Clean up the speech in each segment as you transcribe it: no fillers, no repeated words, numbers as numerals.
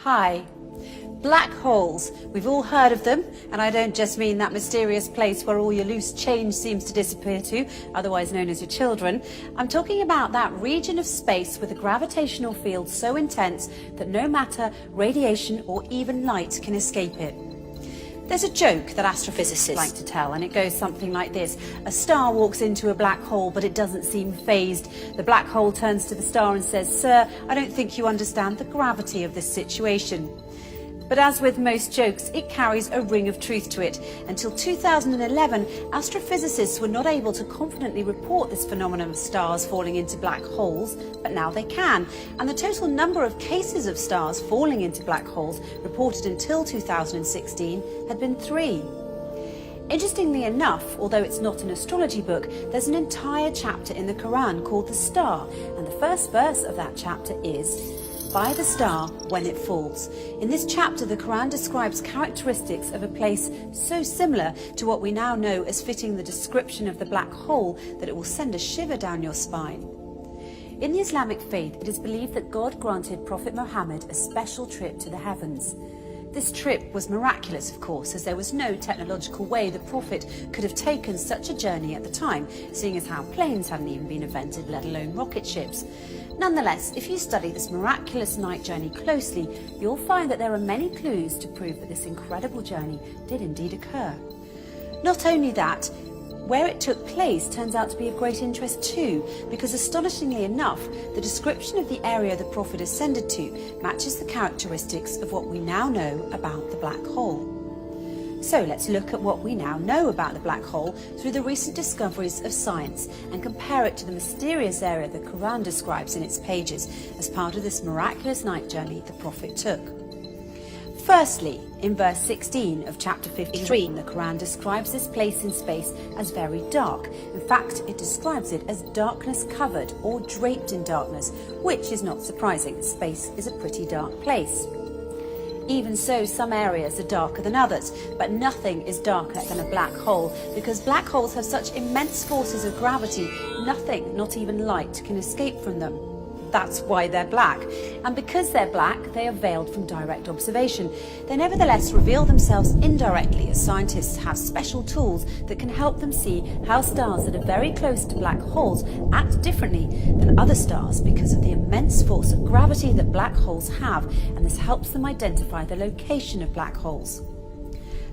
Hi. Black holes. We've all heard of them, and I don't just mean that mysterious place where all your loose change seems to disappear to, otherwise known as your children. I'm talking about that region of space with a gravitational field so intense that no matter, radiation or even light can escape it. There's a joke that astrophysicists like to tell, and it goes something like this. A star walks into a black hole, but it doesn't seem phased. The black hole turns to the star and says, "Sir, I don't think you understand the gravity of this situation." But as with most jokes, it carries a ring of truth to it. Until 2011, astrophysicists were not able to confidently report this phenomenon of stars falling into black holes, but now they can. And the total number of cases of stars falling into black holes reported until 2016 had been 3. Interestingly enough, although it's not an astrology book, there's an entire chapter in the Quran called The Star, and the first verse of that chapter is, "By the star when it falls." In this chapter, the Quran describes characteristics of a place so similar to what we now know as fitting the description of the black hole that it will send a shiver down your spine. In the Islamic faith, it is believed that God granted Prophet Muhammad a special trip to the heavens. This trip was miraculous, of course, as there was no technological way the Prophet could have taken such a journey at the time, seeing as how planes hadn't even been invented, let alone rocket ships. Nonetheless, if you study this miraculous night journey closely, you'll find that there are many clues to prove that this incredible journey did indeed occur. Not only that, where it took place turns out to be of great interest too, because astonishingly enough, the description of the area the Prophet ascended to matches the characteristics of what we now know about the black hole. So let's look at what we now know about the black hole through the recent discoveries of science and compare it to the mysterious area the Quran describes in its pages as part of this miraculous night journey the Prophet took. Firstly, in verse 16 of chapter 53, the Quran describes this place in space as very dark. In fact, it describes it as darkness covered or draped in darkness, which is not surprising. Space is a pretty dark place. Even so, some areas are darker than others, but nothing is darker than a black hole, because black holes have such immense forces of gravity, nothing, not even light, can escape from them. That's why they're black. And because they're black, they are veiled from direct observation. They nevertheless reveal themselves indirectly, as scientists have special tools that can help them see how stars that are very close to black holes act differently than other stars because of the immense force of gravity that black holes have, and this helps them identify the location of black holes.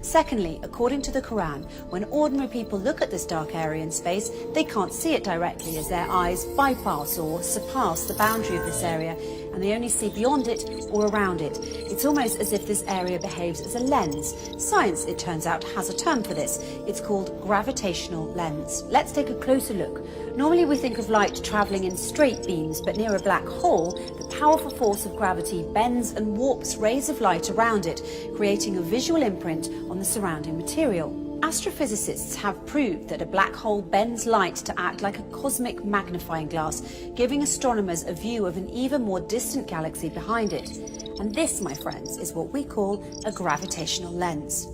Secondly, according to the Quran, when ordinary people look at this dark area in space, they can't see it directly as their eyes bypass or surpass the boundary of this area, and they only see beyond it or around it. It's almost as if this area behaves as a lens. Science, it turns out, has a term for this. It's called gravitational lens. Let's take a closer look. Normally we think of light travelling in straight beams, but near a black hole, the powerful force of gravity bends and warps rays of light around it, creating a visual imprint on the surrounding material. Astrophysicists have proved that a black hole bends light to act like a cosmic magnifying glass, giving astronomers a view of an even more distant galaxy behind it. And this, my friends, is what we call a gravitational lens.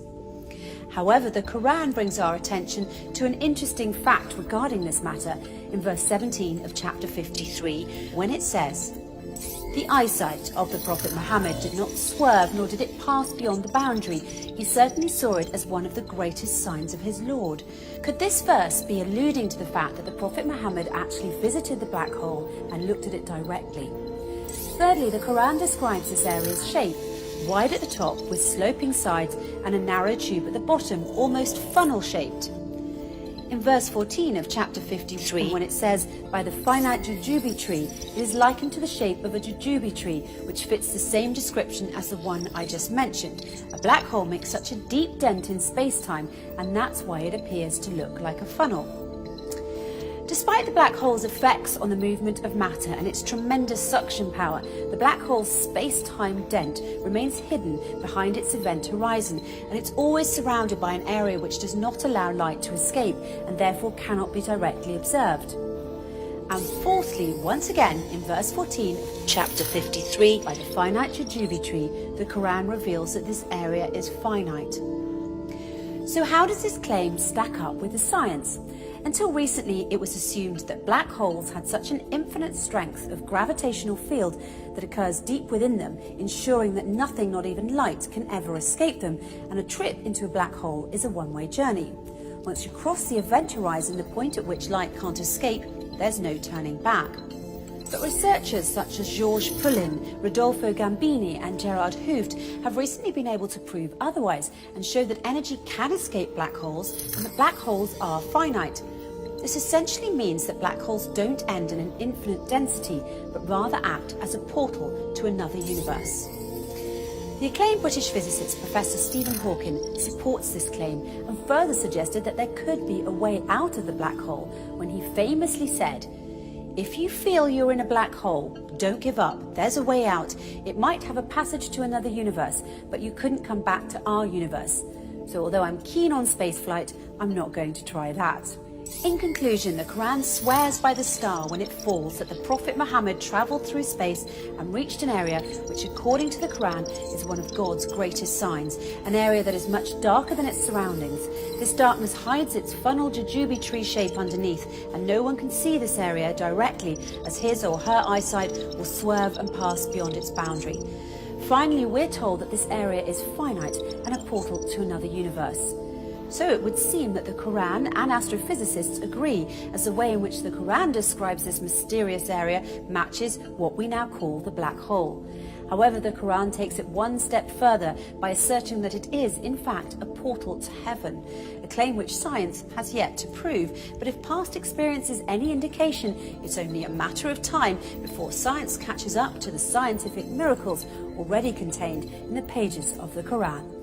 However, the Quran brings our attention to an interesting fact regarding this matter in verse 17 of chapter 53, when it says, "The eyesight of the Prophet Muhammad did not swerve, nor did it pass beyond the boundary. He certainly saw it as one of the greatest signs of his Lord." Could this verse be alluding to the fact that the Prophet Muhammad actually visited the black hole and looked at it directly? Thirdly, the Quran describes this area's shape, wide at the top with sloping sides and a narrow tube at the bottom, almost funnel-shaped. In verse 14 of chapter 53, when it says, "By the finite jujube tree," it is likened to the shape of a jujube tree, which fits the same description as the one I just mentioned. A black hole makes such a deep dent in space-time, and that's why it appears to look like a funnel. Despite the black hole's effects on the movement of matter and its tremendous suction power, the black hole's space-time dent remains hidden behind its event horizon, and it's always surrounded by an area which does not allow light to escape and therefore cannot be directly observed. And fourthly, once again, in verse 14, chapter 53, by the finite jujube tree, the Quran reveals that this area is finite. So how does this claim stack up with the science? Until recently, it was assumed that black holes had such an infinite strength of gravitational field that occurs deep within them, ensuring that nothing, not even light, can ever escape them, and a trip into a black hole is a one-way journey. Once you cross the event horizon, the point at which light can't escape, there's no turning back. But researchers such as Georges Poulin, Rodolfo Gambini and Gerard Hooft have recently been able to prove otherwise and show that energy can escape black holes and that black holes are finite. This essentially means that black holes don't end in an infinite density, but rather act as a portal to another universe. The acclaimed British physicist Professor Stephen Hawking supports this claim and further suggested that there could be a way out of the black hole when he famously said, "If you feel you're in a black hole, don't give up. There's a way out. It might have a passage to another universe, but you couldn't come back to our universe. So although I'm keen on spaceflight, I'm not going to try that." In conclusion, the Quran swears by the star when it falls that the Prophet Muhammad travelled through space and reached an area which, according to the Quran, is one of God's greatest signs, an area that is much darker than its surroundings. This darkness hides its funnel jujube tree shape underneath, and no one can see this area directly, as his or her eyesight will swerve and pass beyond its boundary. Finally, we're told that this area is finite and a portal to another universe. So it would seem that the Quran and astrophysicists agree, as the way in which the Quran describes this mysterious area matches what we now call the black hole. However, the Quran takes it one step further by asserting that it is, in fact, a portal to heaven, a claim which science has yet to prove. But if past experience is any indication, it's only a matter of time before science catches up to the scientific miracles already contained in the pages of the Quran.